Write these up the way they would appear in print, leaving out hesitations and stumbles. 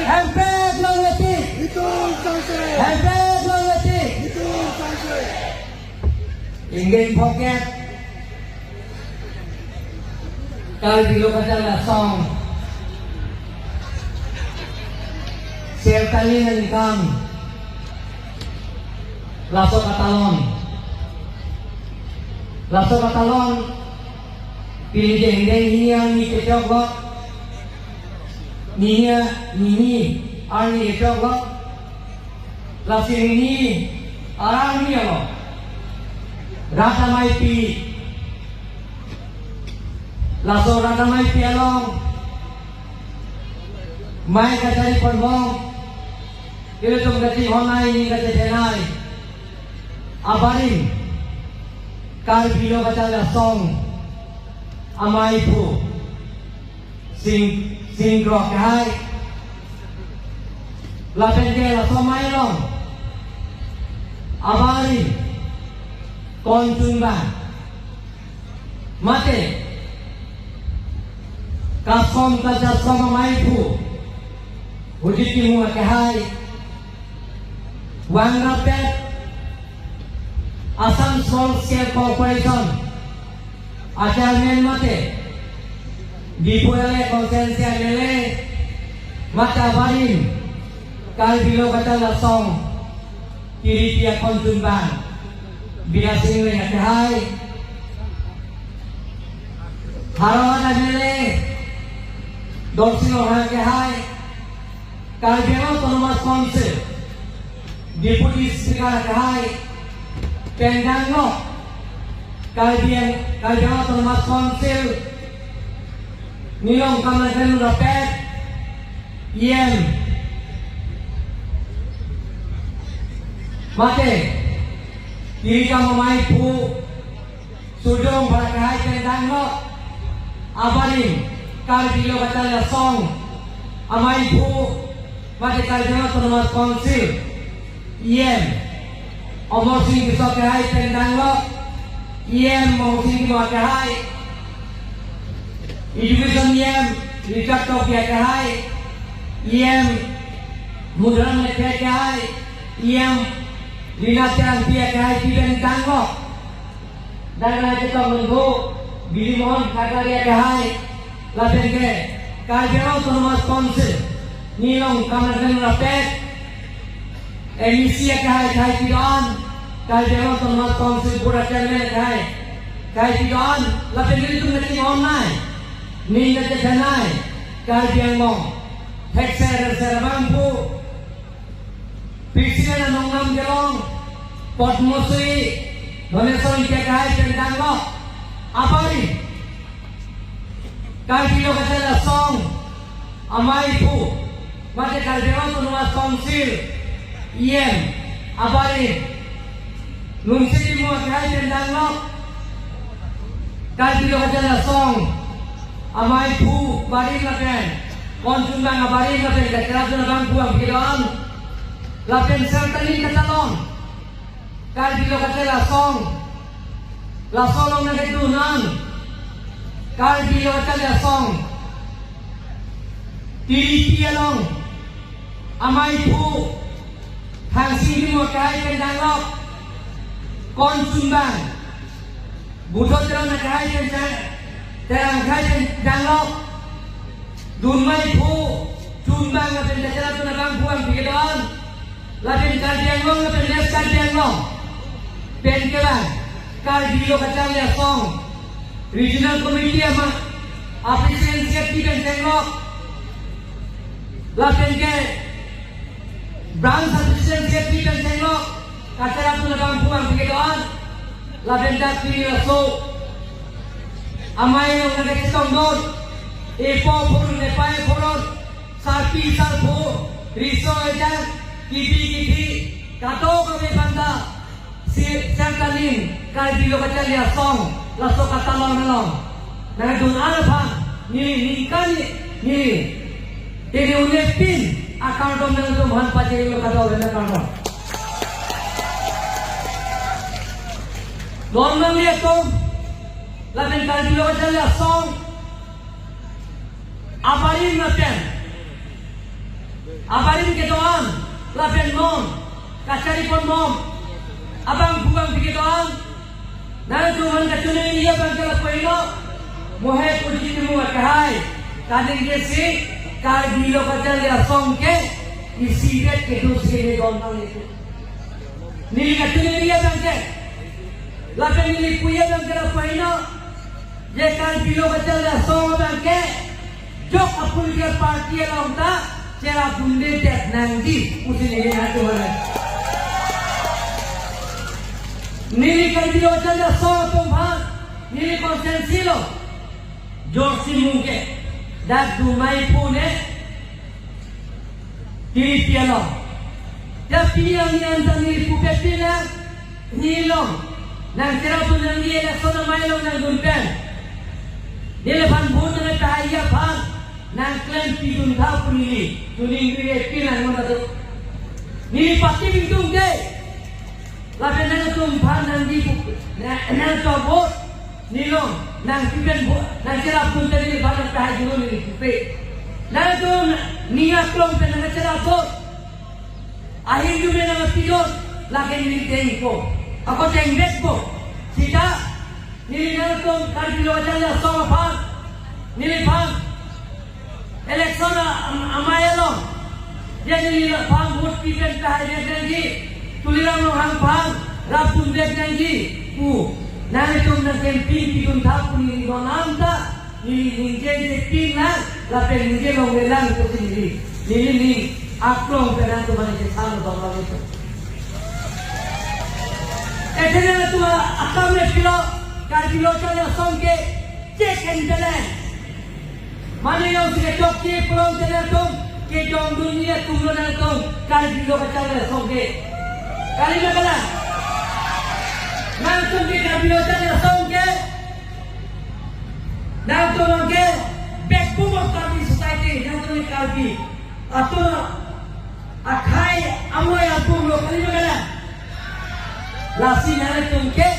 Hempet long letik. Hempet long letik. Ingin poket. Kalau di lokasi lasong. Sertali nangkam. Laso katalon. Laso katalon. Pilih jeng-jeng hiang ni kecok. Niya nini arni kecok. Lasi ini arang ni apa? Rata mai pi. Laso rata mai pi along. Mai kacari perbong. Itu tu gati honai ni gati denai. Abarin. Kal bilo kata lasong. Amai pu. Sing grok hai. Lapen ke lasong mai long. Abarin. Konjungan. Mate. Kasom kaca sama mai pu. Ujiti mu ke hai. Wang rapet Asansol Scale Corporation Ajalmen mate Dipuele konsensia nele Mata barin Kal bilo kata lasong Kiri tia konjunban Biasing le ngate hai Harawan nele Dorsing orang ke hai Kal bilo tonomas konsil Deputi Speaker Kahai Pendangno Kalbian Otonomas Council Nilong Kamatan Rapet Iem Mate Diri kamu maipu Sudong para Kahai Pendangno Abarin Kalbilo Katala Song Amaipu Mate Kalbian Otonomas Council Iem Omor sing bisa kahai tendang lo Iem mau sing mau kahai Education Iem Lihat tok ya kahai Iem Mudran nekeh kahai Iem Linasian dia kahai tendang lo Dan nanti kita menunggu Bili mohon kakak dia kahai Laten ke Kajero Otonomas Council Nilong Kamatan Rapet Emisi kahai tidaan kahai dewan Otonomas Council pura channel kahai tidaan lapen diri tu ngeting online ni ngete janai kahai diang mong hekser mampu pisina na nongam gelong potmosui doneson ke kahai tendang lo apa ni kahai kilo kata song amai pu mate kahai dewan Otonomas Council Iem, abarin, nungsi mo kahit tendang lo, kahit dilo ka dyan song, amay pu, barin natin, konsumbang abarin natin, katirado na bang buwang kiloan, lapen sertanin katalong, kahit dilo ka dyan song, lasolong na kitunan, kahit dilo ka dyan song, tilipialong, amay pu, Hangsing mo kahit tendang lo konsumbang buto terang na kahit tendang lo dumay po sumbang na tendang na bang buwang pigilan latin kardiang lo na pendes kardiang lo penkelan kardilo kacang song regional committee ama appreciation safety tendang lo latin ke Branch Assistant Safety dan Tengok Kacau tu nak buang pergian Lavenda pilih so Amai yang nak ketong don Epo pun nepai pun Sarpi sarpu Riso ejan Kipi Kato kami banda Sertanin Kali bilo kacau dia song Laso katalong nalong Nang dun alpang Ni kali Ni Ini unepin Account dengan tu mohon pajak yang kata orang account. Dorman dia tu, lain kali dia macam song, apa ini macam Abarin ke doang, lapen mom, kacari pon mom, abang buang ke doang. Nara tuhan kacune iya bang kalau koino, mohe puji mu kahai, kadang jesi, kar bilo kacal ya song ke, isi bet ke dusre ne gondang itu. Nili kacune iya bang ke, lapen nili kuya bang kalau koino, je kar bilo kacal ya song bang ke, jok apun ke parti alam ta. Cera bunde tet nangdi usi nili hatu mana nili kerja wajan dah so tumpah nili konsensi lo jorsi mungke dak dumai pune tiri pialo dak piang yang nili puketila nilong nang cera tu nangdi ele so namai lo nang dumpen nili pan bun nang tahaya pan nang klaim pidun thau punili tuning gre pinan mana tu ni pasti bintung ke lapen nang tum phan nang di nang to bot nilong nang pipen bo nang cerap pun tadi badan tahai dulu ni pe nang tum niat klong pe nang cerap bot akhir ju nang pidon laken ni tengko ako tengret bo sida ni nang tum kar bilo jala so phan ni phan election amayalong jadi phang vote pipen kahai janji tuliram hang phang rapun dek janji pu nane tum na campaign pidun thapun ni gonam ta ni ninje de pina la pe ninje long velang to ni aklong peran tu mane ke salu bangla itu etene tu akam ne pilo kar pilo chale songke check and balance Mana yang sudah cokki pulang terdatum ke jom dunia tunggu terdatum kali bilo kacau songke kali mana langsung kita bilo terdatum songke langsung lagi backbone of Kalbi society langsung Kalbi atau akai amai album lo kali mana lasi nana tungke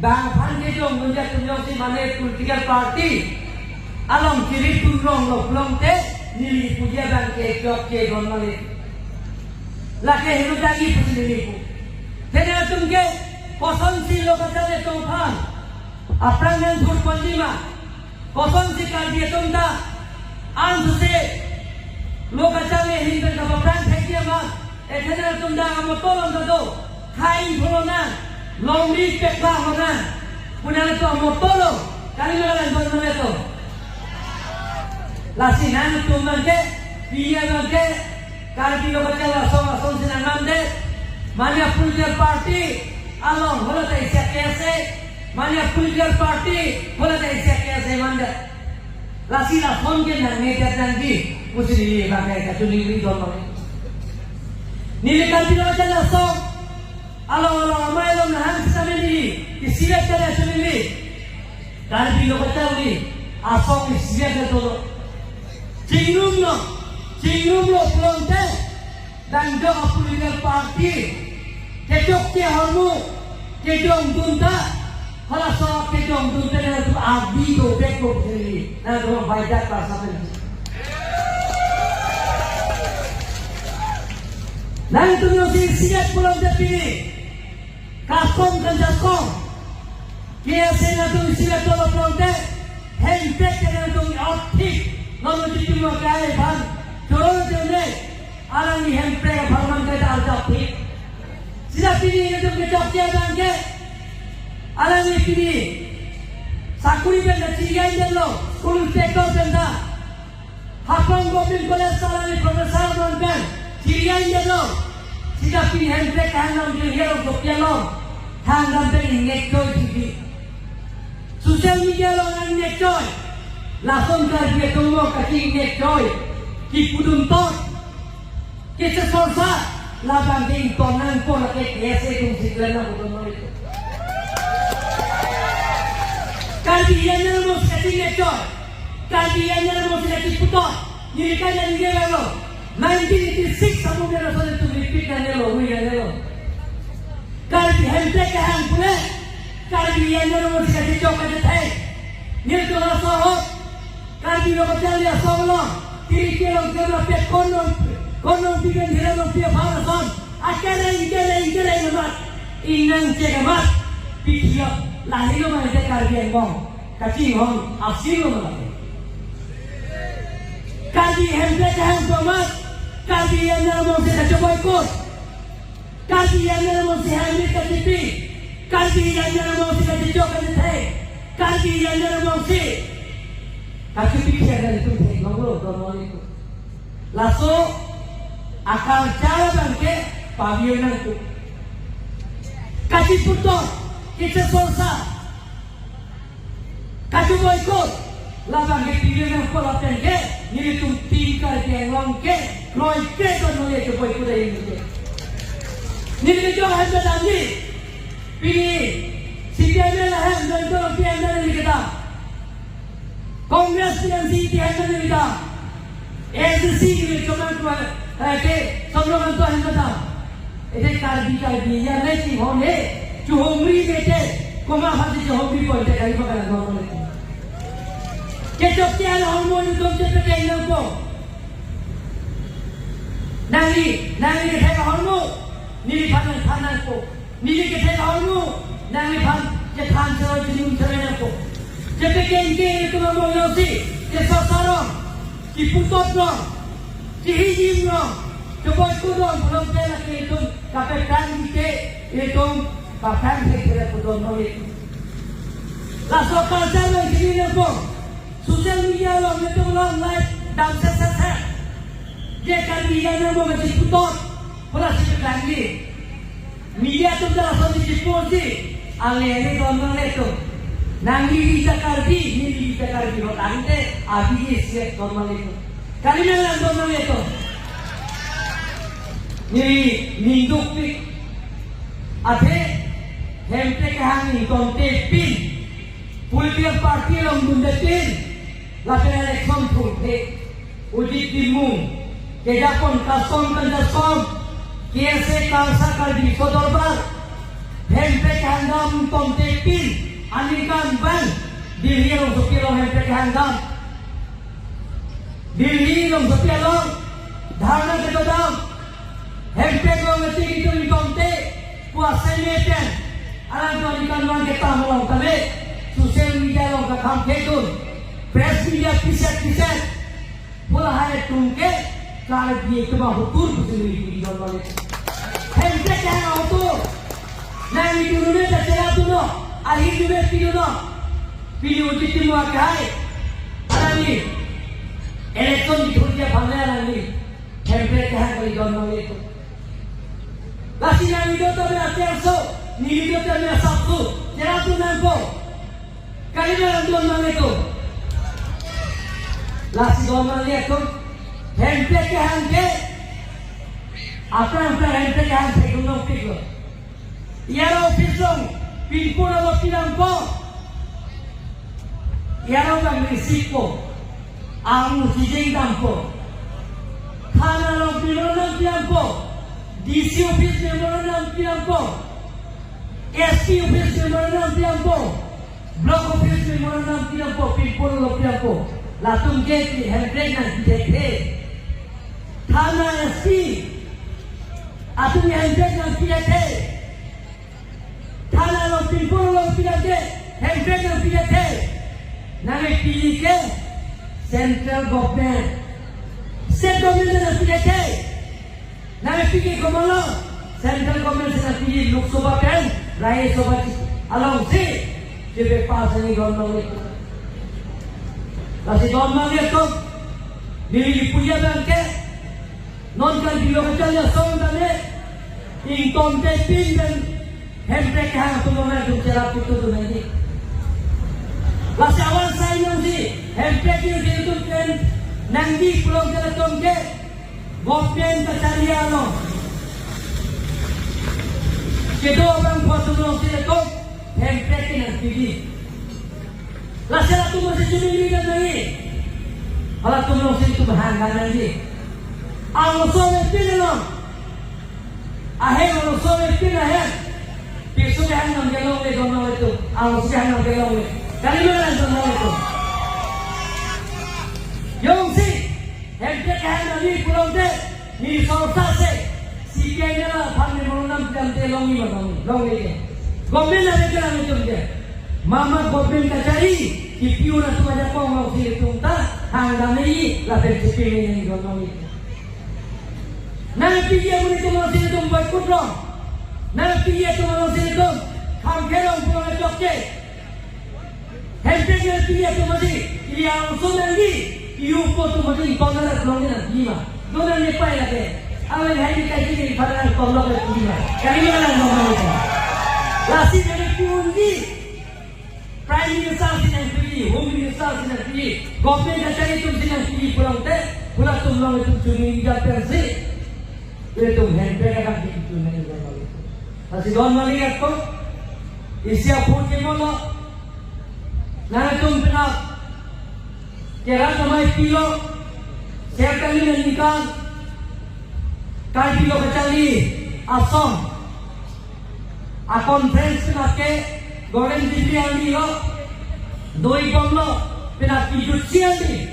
bang pan ke jom dunia tunggu si mana political party Alam kiri turong lo belum te nili puja bang ke jok ke gonmale lake hiru jagi puji nili pu tena tumke koson si lo kata de tongpan aprang yang tur panjima koson si kalbi tumda an se lo kata le hinten ka aprang theki ma etena tumda amotolon do khain bolona longli pekla hona punana to amotolo kali ngalan gonmale to Lasi nanu tu mangke, dia mangke, kalau kita baca langsung senang deh. Mana political party, along, boleh tak isyak kese. Mana political party, boleh tak isyak kese manda. Lasi langsung ke nang ni janji, mesti ni bagai kacau ni dorong. Nili kalau kita baca langsung, along ramai along nang kita ni, isiak kita ni. Kalau kita baca ni, asal isiak kita tu. Cingrum lo pelonte dan jok political party kejok ke hormu kejong tunta kalau soal kejong tunta dengan tu abdi do beko sendiri dan tu bajak pasal ini dan itu mesti siap pelonte pilih kasong dan jakong kia sena tu siap tolong pelonte hempek dengan tu optik Kalau jadi cuma kaya bang, corong jomne, alang ni hempre ka bangman kaya alja pik. Sila pini yang tu kecok dia bang ke, alang ni pini, sakuri benda cirian jelo, kulun teko benda, hapang gopin kolas alang ni profesor bang kan, cirian jelo, sila pini hempre ka hanam jelo gopia lo, hanam beri nekoi tibi, sosial media lo nang nekoi. Langsung kerja tunggu kaki nekoi, kipudun tot, kita sorsa, labang ding tonan ko laki kese kung siklana ko itu. Kalbiyan na mo sa nekoi, kalbiyan na mo sa kiputot, nilikan na nila lo. 1986 ako meron sa ito repeat na nilo, uwi na nilo. Kalbiyan te kahang pula, kalbiyan na mo sa kiputot ka detay, nilito na sohot. Kalbi lo kacau dia solo, kiri long kena pe konon bikin hira long pe pharason akere namat inang cegamat pikiya lahilo man te karbian bong kacing hong asilo man karbi hempe kahang tomat karbi yang namun se kacoboy kot karbi yang namun se hamil katipi karbi yang namun se kacicok katithe karbi yang namun se katipi siaga itu se ngolo dormol itu laso akal cara bangke pavionan itu katiputo kita sorsa kacoboy kot labang ke pavionan pola tenge ini tuh tingkar yang longke loy ke kan loy ke boy kuda ini ini kejo hamba tadi pilih siapa lah hamba itu hamba ini kita Kongres yang si hamba ini kita SC ini cuma dua ke sebelum itu hamba dah ini karbi yang nanti hone juhomri bete koma hati juhomri pun tak ada apa normal itu kejo tiada hormon itu jadi penyakit ko Nangi kita hormon ni panan ko ni kita hormon nangi pan jetan sero jinum serena ko jadi kengke itu mau yosi kesasarong diputot dong dihijim dong coba itu dong belum pernah itu kapetan kita itu kapan kita pun itu langsung kalsan lagi ni ko sosial media lo itu belum live dan sesat dia kan dia mau macam putot pola seperti ini media tu dah langsung diposisi alih ini orang itu nanti bisa karbi ni bisa karbi lo nanti abis siap normal itu kali mana normal itu ni minggu ni ada hempe kehangi konten pin politik parti lo mundatin lakukan election putih uji timung kedapun kasong kandasom kiese kalsa kalbi sodorbar hempe kehanggam tontepin anikan ban dilirong sukilong hempe kehanggam dilirong sukilong dharna kedodam hempe kong ngetik itu di konte puasa neten alang kong ikan luang kita mulong kami sosial media long kakam ketun press media piset pula hari tungke kalau dia itu mah hukum sendiri di dalam itu. Hempe yang auto, nanti dulu ni tercelah tu no, akhir dulu video no, video uji timu akai, ani elektron di dunia panel ani, hempe yang di dalam itu. Lasi nanti video tu berarti so, ni video tu berarti sabtu, celah tu nampo, kali mana dalam itu. Lasi dalam itu. Hempe ke hangke, apa hempe ke hangke gunung pikul. Iaro pisong, pinpura lo pinampo. Iaro bang risiko, amu kijeng dampo. Thana lo pinonam pinampo, DC office pinonam pinampo, SP office pinonam pinampo, block office pinonam pinampo, pinpura lo pinampo. Latung gate hempe nanti dekhe. Thana SP atumnya hempe yang tidak Thana lo pinpur lo tidak hempe yang tidak Name pilih ke central government state government yang tidak Name pilih kemana central government yang pilih Lok Sabha kan Raya Sabha along si jadi pas ini government itu Kasih government itu diri punya bangke non kan biological song dane income testing dan hempe kah tu mana tu cara itu tu nanti lasi awal saya nanti hempe itu kan nanti pulang ke tongke government kecariano kedo orang foto nanti itu hempe nanti lasi tu masih curi dan lagi kalau tu nanti itu bahan nanti Ang sobe pinelong, ahem ang sobe pinahem. Piso yang nang gelong le dono itu, ang siang nang gelong le. Kali mana dono itu? Yung si, kaya nabi pulau de ni sausa se sikenya la thamne monam jamte longi magami longi ke gomen na rekala me tumje mama gomen ka cari ipiu na tuaja ko mau si tumta hangga nei la per chipini ni longi na piye muni to mau si tum bai kutro na piye to mau si tum kham kherong pulau jokke hente ke piye to mau si ia usunangi iupo to mau si tonara longi na dima dona ne pai la ke awen hai kai ni faran tollo ke dima kali mana ngomong itu lasi dari pundi prime minister sinan pilih home minister sinan pilih government kacari tu sinan pilih pulang teh pulang tu long itu cumi jalan si itu hente kan itu nih kalau itu masih don melihat tu isi apa pun kemana nah tu pernah kira sampai kilo saya kali nikah kali kilo kecali asom a conference nake goreng dibeli andi lo doi bomlo pena kijusiandi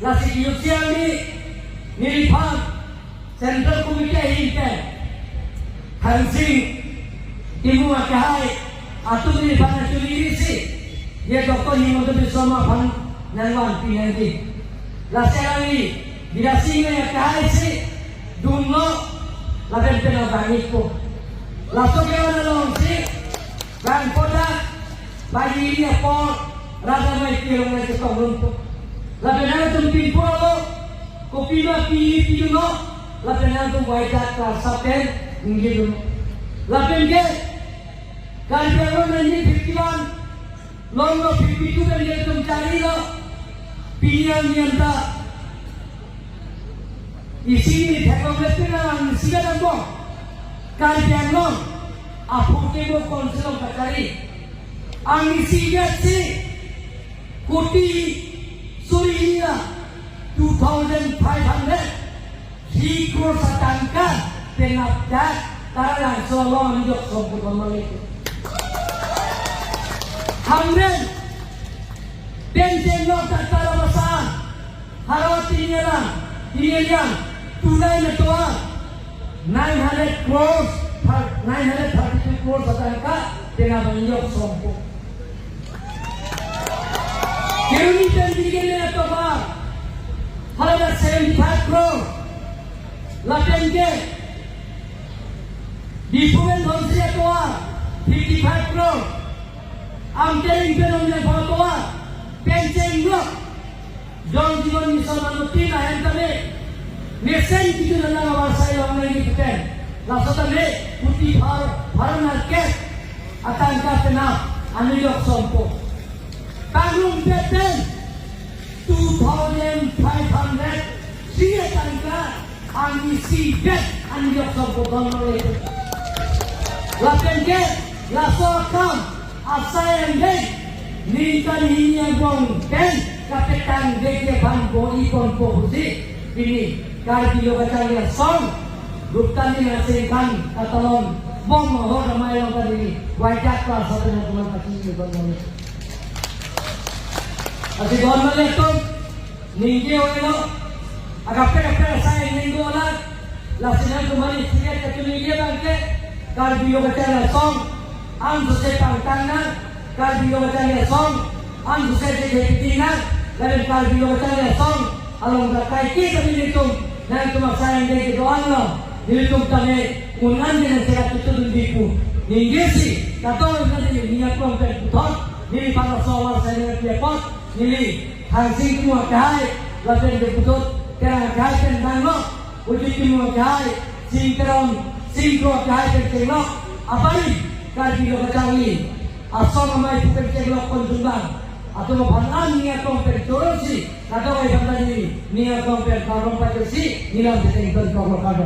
lasi kijusiandi niliphan central committee hinte hansing timu akahai atu niliphan atulirisi ye doktor himoto bisoma phan nangwan pinandi lasi ali dirasi me akahai si dunno laben pena baniko laso ke wana long si bang koda bagi ini apa rasa mai kilo mai ke tolong laben ana tum pin polo kopi lo pi no laben ana tum wai dak ka saten ngilu laben ke kan pero nani 51 long lo 52 kan ye tum cari lo pilihan nianta isi ni thekong lepina siga dangbo kan jangon apu kebo konselong kacari ang isinya si kuti suriya 2,500 3 crore satangka penapjat tarang solo nijok somput itu hamren pensen lo tatara basan harawati nilang inian tunai netua 900 crores 932 crores satangka dengan menjok somput kiruni pendidikan atau apa halada 75 crores laten ke dipumen dhonsi atau 55 crores amterin penonnya atau pensen lo John Jiwan misal manutin ayam kami mesen kita dalam awal saya orang ini bukan langsung kami putih har market akan kena anu jok sompo tanggung beten 2,500 siya tangka ang isi bet anu jok sompo kalau itu lapen ke laso akam asayan dek ninkan hinya bong ken kapitan deke bangko ikon po husi ini kali kilo kacanya song Gupta ni ngasihkan katalon bom ho ramai orang tadi wajah kelas satu yang teman kaki ni bang. Asal don meleton ninge oelo agak pera saya ningo lah lasinan kembali sikit ke ninge bangke kali kilo kacanya song am susah pangtangan kali kilo kacanya song am susah deketingan dan kali kilo kacanya song along dakai kita militum dan cuma saya yang doang lo nilitum kami unan dengan serat itu dundiku ninggesi kata nanti niat kong terputar nili pada soal saya dengan tiapot nili hansing semua kahai laten terputar kerana kahai tentang ujit semua kahai singkro kahai tercelok apa ni kaji lo kecangi asal namai bukan celok konsumbang atau mapanan niat kong tercorosi kata wajah tadi niat kong terkarong pajosi nilam setengah kong kado